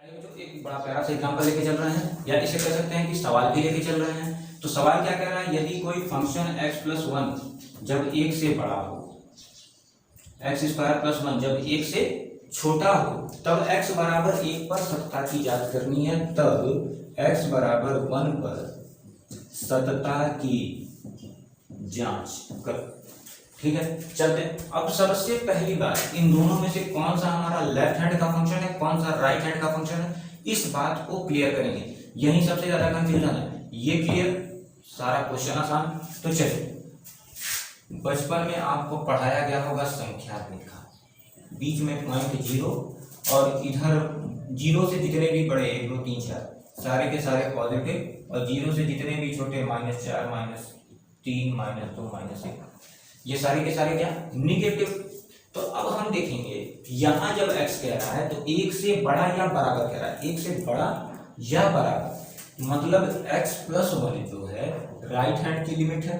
जो एक बड़ा प्यारा सा एग्जांपल लेके चल रहे हैं, या इसे कह सकते हैं कि सवाल भी लेके चल रहे हैं। तो सवाल क्या कह रहा है, यदि कोई फंक्शन x+1 जब 1 से बड़ा हो, x² + 1 जब 1 से छोटा हो, तब x बराबर 1 पर सत्ता की जांच करनी है। तब x बराबर 1 पर सत्ता की जांच कर। ठीक है, चलते हैं। अब सबसे पहली बात, इन दोनों में से कौन सा हमारा लेफ्ट हैंड का फंक्शन है, कौन सा राइट हैंड का फंक्शन है, इस बात को क्लियर करेंगे। यही सबसे ज्यादा कंफ्यूजन है। ये क्लियर, सारा क्वेश्चन आसान। तो चलिए, बचपन में आपको पढ़ाया गया होगा संख्या रेखा, बीच में पॉइंट 0 और इधर 0 से जितने भी बड़े 1 2 3 4 सारे के सारे पॉजिटिव, और 0 से जितने भी छोटे -4 -3 -2 -1 ये सारे के सारे क्या, निगेटिव। तो अब हम देखेंगे यहां जब x कह रहा है तो 1 से बड़ा या बराबर कह रहा है, 1 से बड़ा या बराबर, मतलब x+1 जो है राइट हैंड की लिमिट है।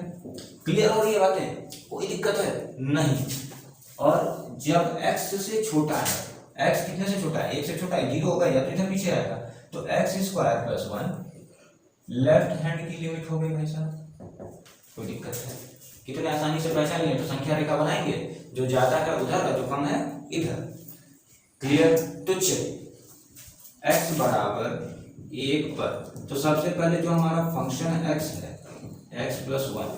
क्लियर हो रही है बातें, कोई दिक्कत है नहीं। और जब x से छोटा है, x कितने से छोटा है, 1 से छोटा है, 0 होगा या तो इधर पीछे आएगा, तो x² + 1 लेफ्ट हैंड की लिमिट हो गई भाई साहब। कोई दिक्कत है, कितने आसानी से पहचान लिए। तो संख्या रेखा बनाएंगे, जो ज्यादा है उधर और जो कम है इधर। क्लियर। तो चलिए, x बराबर 1 पर, तो सबसे पहले जो हमारा फंक्शन x है x+1,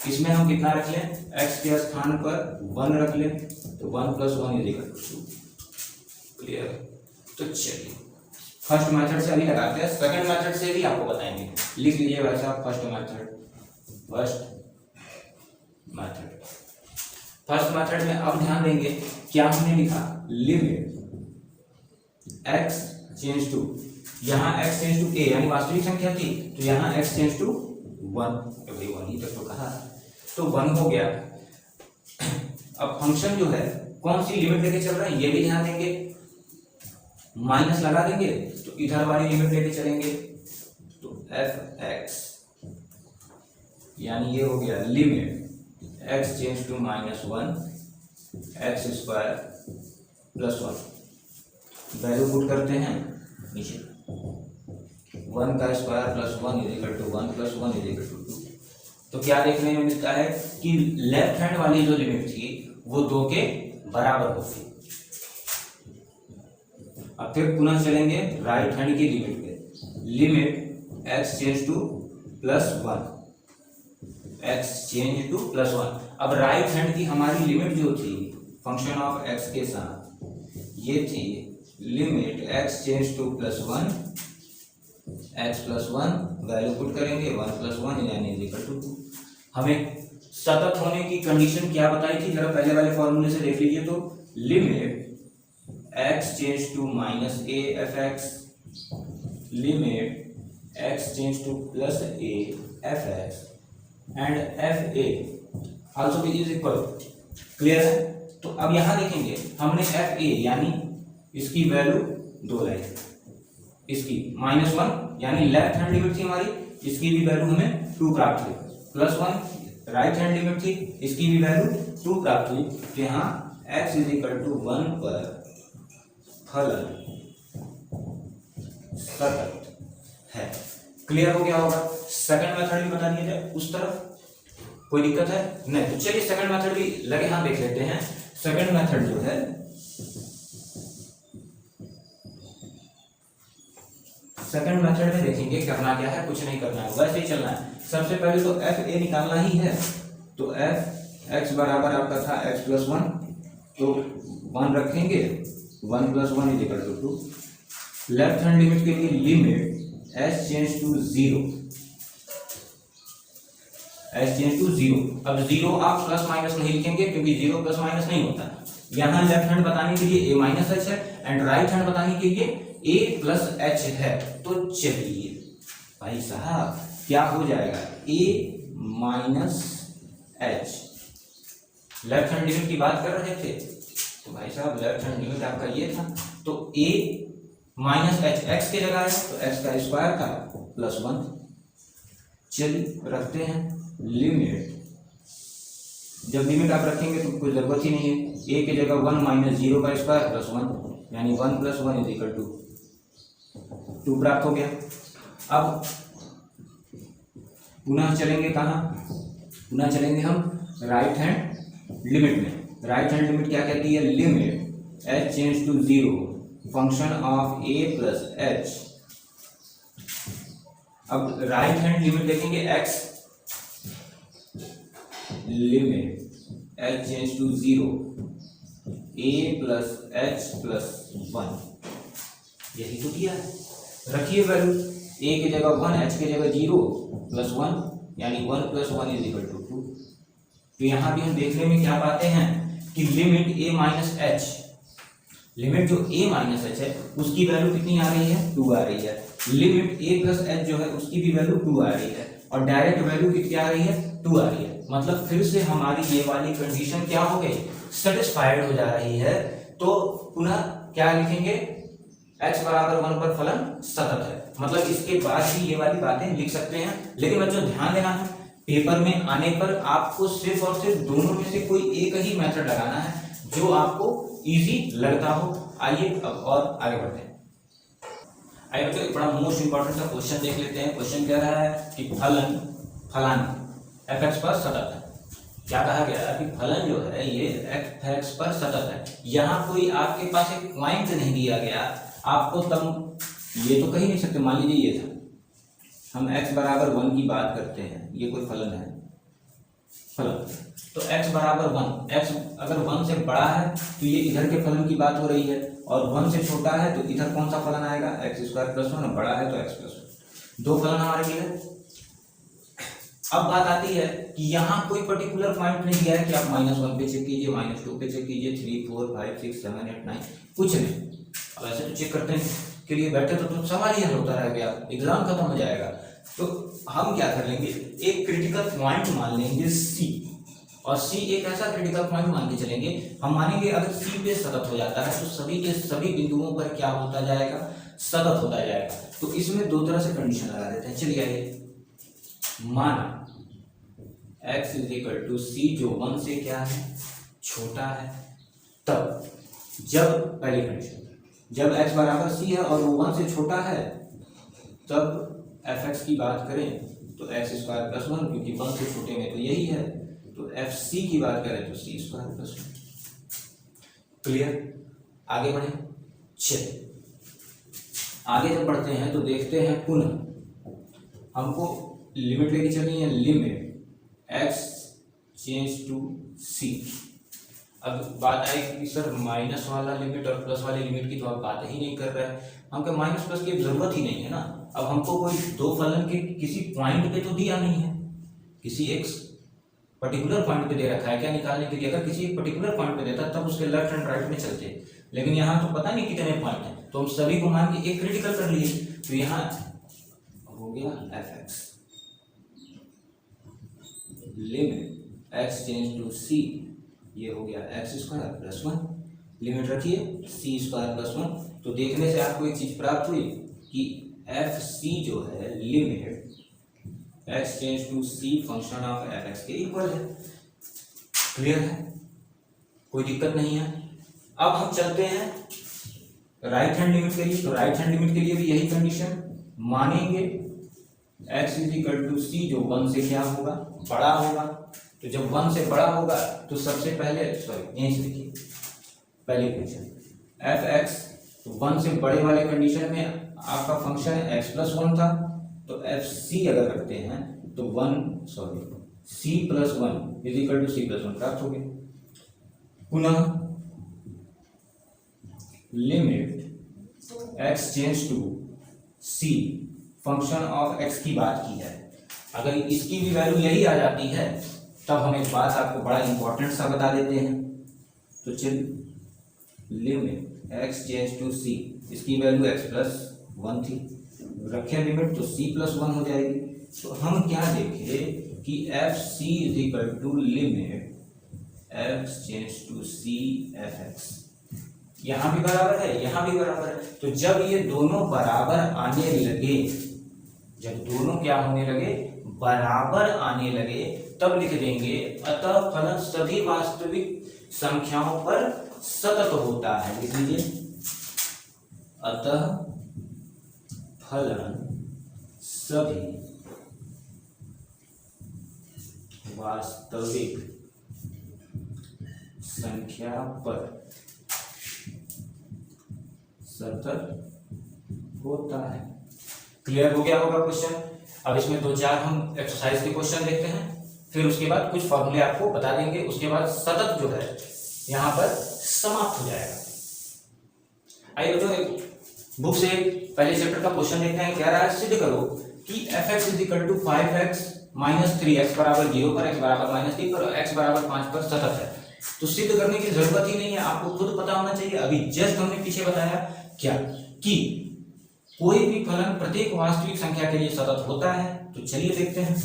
इसमें हम कितना रख लें, x के स्थान पर 1 रख लें, तो 1 + 1 = 2। क्लियर। तो चलिए, फर्स्ट मेथड से अभी लगाते हैं, सेकंड मेथड से भी आपको बताएंगे। लिख लीजिए भाई साहब, फर्स्ट मेथड में अब ध्यान देंगे क्या हमने लिखा, लिमिट x टेंड्स टू, यहाँ x टेंड्स टू a यानी वास्तविक संख्या थी, तो यहाँ x टेंड्स टू 1, भाई 1 ही तक तो कहा, तो 1 हो गया। अब फंक्शन जो है कौन सी लिमिट लेके चल रहा है ये भी ध्यान देंगे, माइनस लगा देंगे तो इधर वाली लिमिट लेके चलेंगे, तो f(x) यानी ये हो गया limit x tends to -1 x² + 1। Value put करते हैं नीचे, 1 का स्क्वायर + 1 = 1 + 1 = 2। तो क्या देखने में मिलता है कि लेफ्ट हैंड वाली जो लिमिट थी वो 2 के बराबर होगी। अब फिर पुनः चलेंगे राइट हैंड की लिमिट पे, limit x tends to +1 x change to +1। अब राइट हैंड की हमारी लिमिट जो थी फंक्शन ऑफ x के साथ, ये थी limit x change to +1 x+1, value put करेंगे 1 + 1 यानी = 2। हमें सतत होने की कंडीशन क्या बताई थी, जरा पहले वाले फॉर्मूले से देख लीजिए। तो limit x change to -a f(x), limit x change to +a f(x) and fa also भी इज इक्वल। क्लियर है। तो अब यहां देखेंगे हमने fa यानी इसकी वैल्यू 2 लाई, इसकी -1 यानी लेफ्ट हैंड लिमिट थी हमारी, इसकी भी वैल्यू हमें 2 प्राप्त हुई, +1 राइट हैंड लिमिट थी, इसकी भी वैल्यू 2 प्राप्त हुई। तो यहाँ x = 1 पर फलन सतत है। क्लियर हो गया होगा। सेकंड मेथड भी बता दिया जाए उस तरफ, कोई दिक्कत है नहीं। तो चलिए सेकंड मेथड भी लगे हाथ देख लेते हैं। सेकंड मेथड जो है, सेकंड मेथड में देखेंगे करना क्या है, कुछ नहीं करना है, वैसे ही चलना है। सबसे पहले तो fa निकालना ही है, तो f(x) बराबर आपका था x+1, तो 1 रखेंगे, 1 + 1 = 2। लेफ्ट हैंड लिमिट के लिए limit s change to 0, s change to 0। अब 0 आप प्लस माइनस नहीं लिखेंगे क्योंकि 0 प्लस माइनस नहीं होता। यहाँ लेफ्ट हैंड बताने के लिए a - h है एंड राइट हैंड बताने के लिए a + h है। तो चलिए भाई साहब क्या हो जाएगा, a - h। Left hand limit की बात कर रहे थे, तो भाई साहब लेफ्ट हैंड लिमिट आपका ये था, तो a - h x की जगह है, तो x का स्क्वायर था +1। चलिए रखते हैं लिमिट, जब लिमिट आप रखेंगे तो कोई जरूरत ही नहीं है, a की जगह 1 - 0 का स्क्वायर +1 यानी 1 + 1 = 2 प्राप्त हो गया। अब पुनः चलेंगे कहाँ, पुनः चलेंगे हम राइट हैंड लिमिट में। राइट हैंड लिमिट क्या कहती है, limit h change to 0 function of a plus h। अब राइट हैंड लिमिट देखेंगे x, limit h change to 0 a plus h plus 1, यही तो दिया है। रखिए वैल्यू, a की जगह 1, h की जगह 0 प्लस 1, यानी 1 प्लस 1 इज इक्वल टू 2। तो यहां भी हम देखने में क्या पाते हैं कि limit a minus h, limit जो a माइनस h है उसकी वैल्यू कितनी आ रही है, 2 आ रही है। लिमिट a प्लस h जो है उसकी भी वैल्यू 2 आ रही है, और डायरेक्ट वैल्यू कितनी आ रही है, 2 आ रही है। मतलब फिर से हमारी ये वाली कंडीशन क्या हो गई, सेटिस्फाइड हो जा रही है। तो पुनः क्या लिखेंगे, x बराबर 1 पर फलन सतत है। मतलब इसके बाद भी ये वाली बातें लिख सकते हैं, लेकिन बच्चों ध्यान देना है, पेपर में आने पर आपको सिर्फ और सिर्फ दोनों में से कोई एक ही मेथड लगाना है जो आपको इजी लगता हो। आइए अब और आगे बढ़ते हैं। आइए बच्चों, एक बड़ा मोस्ट इंपॉर्टेंट सा क्वेश्चन देख लेते हैं। क्वेश्चन कह रहा है कि फलन fx पर सतत है। क्या कहा गया है कि फलन जो है ये fx पर सतत है। यहाँ कोई आपके पास एक पॉइंट नहीं दिया गया आपको, तब ये तो कह ही नहीं सकते। मान लीजिए ये था, हम x बराबर 1 की बात करते हैं, ये कोई फलन है, फलन तो x बराबर 1, x अगर 1 से बड़ा है तो ये इधर के फलन की बात हो रही है, और 1 से छोटा है तो इधर कौन सा फलन आएगा, x स्क्वायर प्लस 1, बड़ा है तो x प्लस 1। दो फलन हमारे लिए। अब बात आती है कि यहाँ कोई पर्टिकुलर पॉइंट नहीं दिया है कि आप -1 पे चेक कीजिए, -2 पे चेक कीजिए, 3 4 5 6 7 8 9, कुछ नहीं। अब ऐसे तो चेक करते हैं के लिए बैठे तो सवाल ही हल होता रह गया, एग्जाम खत्म हो जाएगा। तो हम क्या कर लेंगे, एक क्रिटिकल पॉइंट मान लेंगे C, और C एक ऐसा क्रिटिकल पॉइंट मान के चलेंगे। हम मानेंगे अगर C पे सतत हो जाता है तो सभी के सभी बिंदुओं पर क्या होता जाएगा, सतत होता जाएगा। तो इसमें दो तरह से कंडीशन लगा देते हैं। चलिए आइए, माना x is equal to C जो 1 से क्या है, छोटा है, तब जब पहली कंडीशन, जब x बराबर C है और वो 1 से छोटा है, तब fx की बात करें तो x स्क्वायर प्लस 1, क्योंकि 1 से छोटे में तो यही है। तो fc की बात करें तो c स्क्वायर प्लस 1। क्लियर, आगे बढ़े। चलिए आगे जब बढ़ते हैं तो देखते हैं, पुनः हमको लिमिट लेके चलनी है, limit x change to c। अब बात आएगी कि सर माइनस वाला लिमिट और प्लस वाले लिमिट की तो आप बात ही नहीं कर रहे हैं, हमको माइनस प्लस की जरूरत ही नहीं है ना। अब हमको कोई दो फलन के किसी पॉइंट पे तो दिया नहीं है, किसी एक पर्टिकुलर पॉइंट पे दे रखा है क्या निकालने के लिए। अगर किसी एक पर्टिकुलर पॉइंट पे देता तब उसके लेफ्ट एंड राइट में चलते, लेकिन यहाँ तो पता नहीं कितने पॉइंट है, तो हम सभी को मान के एक क्रिटिकल कर लिए। तो यहाँ हो गया fx, limit x change to c, ये हो गया x स्क्वायर प्लस 1। लिमिट रखिए c स्क्वायर प्लस 1। तो देखने से आपको एक चीज प्राप्त हुई कि fc जो है limit x change to c function of fx के इक्वल है। क्लियर है, कोई दिक्कत नहीं है। अब हम चलते हैं राइट हैंड लिमिट के लिए। तो राइट हैंड लिमिट के लिए भी यही कंडीशन मानेंगे, x is equal to c जो 1 से क्या होगा, बड़ा होगा। तो जब 1 से बड़ा होगा तो सबसे पहले, सॉरी यहीं से देखिए, पहली कंडीशन fx, तो 1 से बड़े वाले कंडीशन में आपका फंक्शन x प्लस 1 था, तो fc अगर रखते हैं तो c plus 1 is equal to c plus 1 प्राप्त हो गया। पुनः limit x change to c function of x की बात की है। अगर इसकी भी वैल्यू यही आ जाती है तब हम एक बात आपको बड़ा इंपॉर्टेंट सा बता देते हैं। तो चलिए limit x change to c, इसकी वैल्यू x प्लस 1 थी, रखें लिमिट तो c प्लस 1 हो जाएगी। तो हम क्या देखें कि f c is equal to limit f change to c fx, यहां भी बराबर है, यहां भी बराबर है। तो जब ये दोनों बराबर आने लगे, जब दोनों क्या होने लगे, बराबर आने लगे, तब लिख देंगे अतः फलन सभी वास्तविक संख्याओं पर सतत होता है। लिख लीजिए अतः फलन सभी वास्तविक संख्या पर सतत होता है। क्लियर हो गया होगा क्वेश्चन। अब इसमें 2-4 हम एक्सरसाइज के क्वेश्चन देखते हैं, फिर उसके बाद कुछ फॉर्मूले आपको बता देंगे, उसके बाद सतत जो है यहां पर समाप्त हो जाएगा। आइए बच्चों बुक से पहले चैप्टर का क्वेश्चन देखते हैं। क्या रहा है, सिद्ध करो कि fx = 5x - 3x बराबर 0 पर, x बराबर -3 पर, x बराबर 5 पर सतत है। तो सिद्ध करने की जरूरत ही नहीं है, आपको खुद पता होना चाहिए। अभी जस्ट हमने पीछे बताया क्या कि कोई भी फलन प्रत्येक वास्तविक संख्या के लिए सतत होता है। तो चलिए देखते हैं।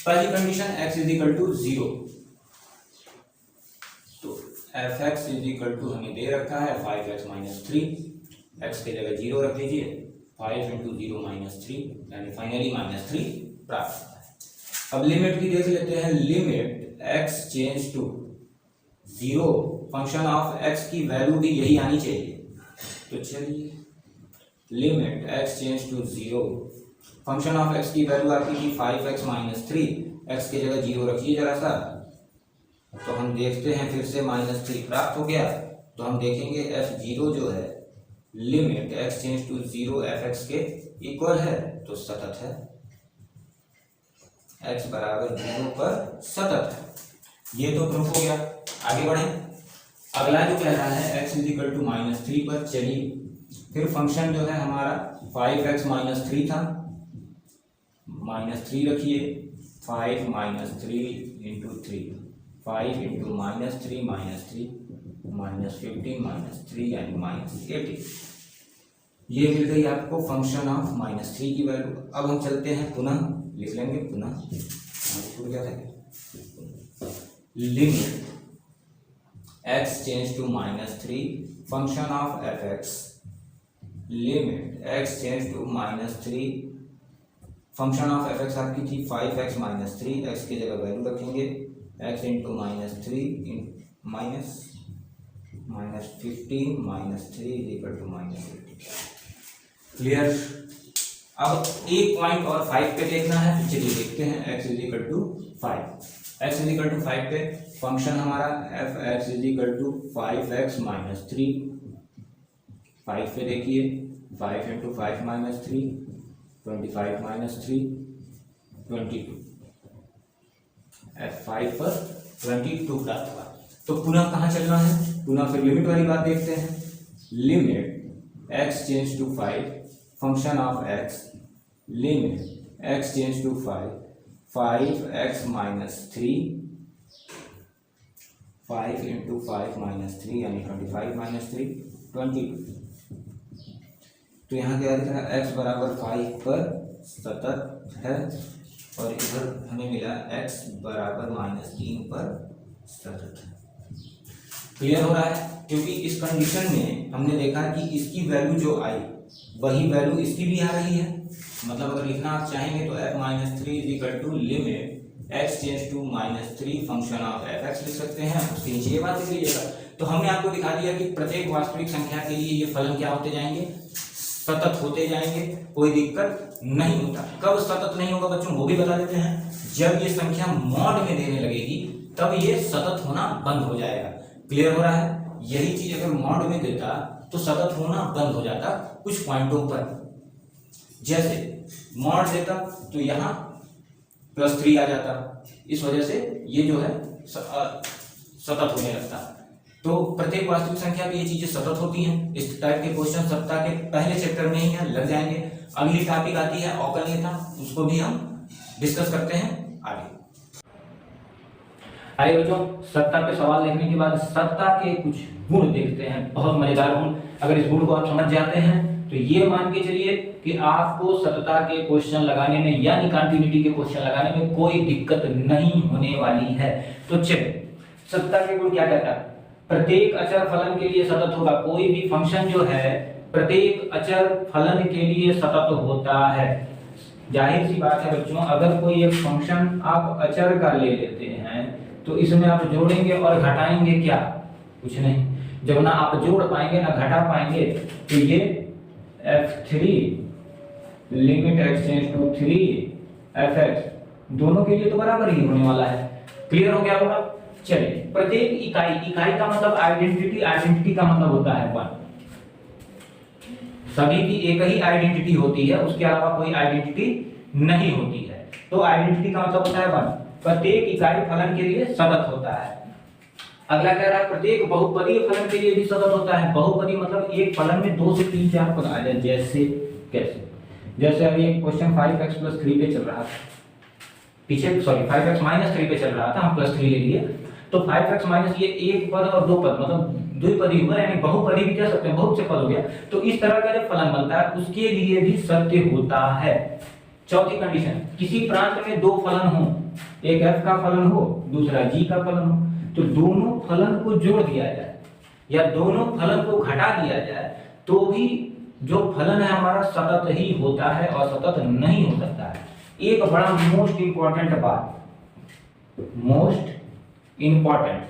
पहली कंडीशन x = 0, तो fx = हमें दे रखा है 5x - 3, x की जगह 0 रख लीजिए, 5 × 0 - 3 यानी फाइनली -3 प्राप्त होता है। अब लिमिट भी देख लेते हैं। Limit x change to 0, function of x की वैल्यू भी यही आनी चाहिए। तो चलिए limit x change to 0, function of x की वैल्यू आपकी थी 5x - 3, x की जगह 0 रखिए जरा सा। तो हम देखते हैं फिर से -3 प्राप्त हो गया। तो हम देखेंगे f0 जो है limit x change to 0 fx के इक्वल है, तो सतत है। x बराबर 0 पर सतत है। ये तो प्रूफ हो गया। आगे बढ़ें। अगला जो कह रहा है x = -3 पर, चलिए फिर फंक्शन जो है हमारा 5x - 3 था, -3 रखिए, 5 - 3 × 3, 5 × -3 - 3 -15 -3 यानी -18। ये मिल गई आपको फंक्शन ऑफ -3 की वैल्यू। अब हम चलते हैं पुनः, लिख लेंगे पुनः, छूट गया था। Limit x change to -3, function of fx, limit x change to -3, function of fx आपकी थी 5x - 3, x की जगह वैल्यू रखेंगे, x × -3 -15 -3 = -18। क्लियर। अब एक पॉइंट और 5 पे देखना है, तो चलिए देखते हैं। x = 5, x = 5 पे फंक्शन हमारा fx = 5x - 3, 5 पे देखिए, 5 × 5 - 3 25 - 3 22, f5 पर 22 प्राप्त हुआ। तो पुनः कहाँ चलना है, पुनः फिर लिमिट वाली बात देखते हैं। Limit x change to 5, function of x, limit x change to 5, 5x - 3, 5 × 5 - 3 यानी 25 - 3 22। तो यहाँ क्या लिखा है, x बराबर 5 पर सतत है, और इधर हमें मिला x बराबर -3 पर सतत है। क्लियर हो रहा है, क्योंकि इस कंडीशन में हमने देखा कि इसकी वैल्यू जो आई वही वैल्यू इसकी भी आ रही है। मतलब अगर लिखना आप चाहेंगे तो f - 3 = limit x change to -3 function of fx लिख सकते हैं। उसके नीचे ये बात लिख लीजिएगा। तो हमने आपको दिखा दिया कि प्रत्येक वास्तविक संख्या के लिए ये फलन क्या होते जाएंगे, सतत होते जाएंगे, कोई दिक्कत नहीं होता। कब सतत नहीं होगा बच्चों, वो भी बता देते हैं। जब ये संख्या मॉड में देने लगेगी तब ये सतत होना बंद हो जाएगा। क्लियर हो रहा है। यही चीज अगर मॉड में देता तो सतत होना बंद हो जाता कुछ पॉइंटों पर। जैसे मॉड देता तो यहाँ +3 आ जाता, इस वजह से ये जो है सतत होने लगता। तो प्रत्येक वास्तविक संख्या में ये चीजें सतत होती हैं। इस टाइप के क्वेश्चन सप्ताह के पहले चैप्टर में ही है, लग जाएंगे। अगली टॉपिक आती है अवकलनीयता, उसको भी हम डिस्कस करते हैं आगे। आइए बच्चों, सत्ता पे सवाल देखने के बाद सत्ता के कुछ गुण देखते हैं, बहुत मजेदार गुण। अगर इस गुण को आप समझ जाते हैं तो ये मान के चलिए कि आपको सत्ता के क्वेश्चन लगाने में यानी कंटिन्यूटी के क्वेश्चन लगाने में कोई दिक्कत नहीं होने वाली है। तो चलिए, सत्ता के गुण क्या कहता है, प्रत्येक अचर फलन के लिए सतत होगा। कोई भी फंक्शन जो है प्रत्येक अचर फलन के लिए सतत होता है। जाहिर सी बात है बच्चों, अगर कोई एक फंक्शन आप अचर का ले लेते हैं तो इसमें आप जोड़ेंगे और घटाएंगे क्या, कुछ नहीं। जब ना आप जोड़ पाएंगे ना घटा पाएंगे तो ये f3 limit x tends to 3f(x) दोनों के लिए तो बराबर ही होने वाला है। क्लियर हो गया होगा। चलिए, प्रत्येक इकाई का मतलब आइडेंटिटी का मतलब होता है 1। सभी की एक ही आइडेंटिटी होती है, उसके अलावा कोई आइडेंटिटी नहीं होती है। तो आइडेंटिटी का मतलब होता है 1। प्रत्येक इकाई फलन के लिए सतत होता है। अगला कह रहा है प्रत्येक बहुपदीय फलन के लिए भी सतत होता है। बहुपदी मतलब एक फलन में 2 से 3 4 पद आ जाए। जैसे कैसे? जैसे अभी एक क्वेश्चन 5x + 3 पे चल रहा था, पीछे सॉरी 5x - 3 पे चल रहा था, हम +3 ले लिए। तो 5x माइनस ये एक पद और 2 पद मतलब द्विपदी हुआ, यानी बहुपदी भी कह सकते हैं, बहुत से पद हो गया। तो इस तरह का जो फलन बनता है उसके लिए भी सत्य होता है। चौथी कंडीशन, किसी प्रांत में 2 फलन हो, एक f का फलन हो, दूसरा g का फलन हो, तो दोनों फलन को जोड़ दिया जाए या दोनों फलन को घटा दिया जाए तो भी जो फलन है हमारा सतत ही होता है और सतत नहीं हो सकता है। एक बड़ा मोस्ट इंपॉर्टेंट बात, मोस्ट इंपॉर्टेंट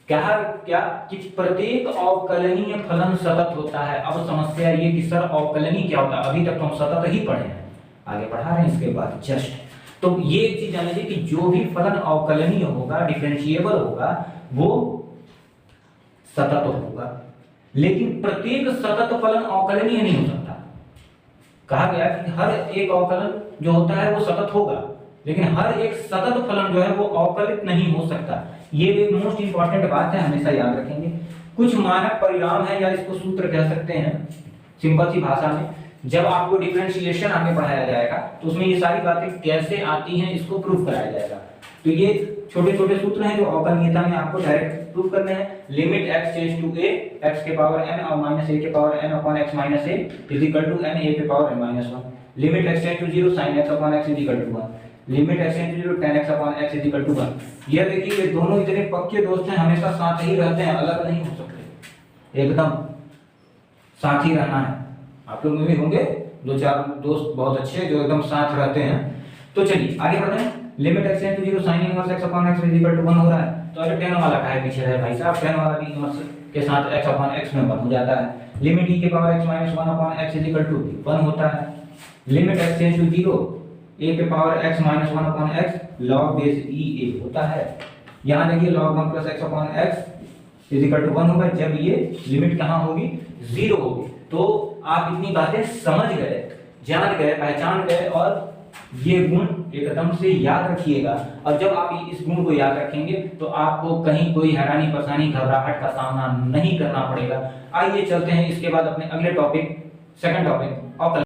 क्या कि प्रत्येक अवकलनीय फलन सतत होता है। अब समस्या ये कि सर अवकलनीय क्या होता है? अभी तक तो हम सतत ही पढ़े हैं, आगे पढ़ा रहे हैं इसके बाद जस्ट। तो ये एक चीज जान लीजिए कि जो भी फलन अवकलनीय होगा, डिफरेंशिएबल होगा, वो सतत होगा। लेकिन प्रत्येक सतत फलन अवकलनीय नहीं हो सकता। कहा गया कि हर एक अवकलन जो होता है वो सतत होगा, लेकिन हर एक सतत फलन जो है वो अवकलित नहीं हो सकता। ये एक मोस्ट इंपॉर्टेंट बात है, हमेशा याद रखेंगे। कुछ मानक परिणाम है या इसको सूत्र कह सकते हैं सिंपल सी भाषा में। जब आपको डिफरेंशिएशन आगे पढ़ाया जाएगा तो उसमें ये सारी बातें कैसे आती हैं इसको प्रूफ कराया जाएगा। तो ये छोटे छोटे सूत्र हैं जो अवकलनीयता में आपको डायरेक्ट प्रूफ करने हैं। Limit x tends to a x के पावर n और माइनस a के power n upon x minus a is equal to n a के power n minus 1। Limit x tends to 0 sin x upon x is equal to 1। Limit x tends to 0 tan x upon x is equal to 1। ये देखिए ये दोनों इतने पक्के दोस्त हैं, हमेशा साथ ही रहते हैं, अलग नहीं हो सकते, एकदम साथ ही रहना है। आप लोग में भी होंगे 2-4 दोस्त बहुत अच्छे जो एकदम साथ रहते हैं। तो चलिए आगे बढ़ते हैं। Limit x tends to 0 sin inverse x upon x is equal to 1 हो रहा है। तो अगर tan वाला का है पीछे है भाई साहब, tan वाला भी इनवर्स के साथ x अपॉन x में 1 हो जाता है। लिमिट e के power x minus 1 upon x is equal to 1 होता है। Limit x tends to 0 a के power x minus 1 upon x log base e a होता है। यहाँ देखिए log 1 plus x upon x is equal to 1 होगा जब ये लिमिट कहाँ होगी? 0 होगी। तो आप इतनी बातें समझ गए, जान गए, पहचान गए और ये गुण एकदम से याद रखिएगा। और जब आप इस गुण को याद रखेंगे तो आपको कहीं कोई हैरानी, परेशानी, घबराहट का सामना नहीं करना पड़ेगा। आइए चलते हैं इसके बाद अपने अगले टॉपिक, सेकंड टॉपिक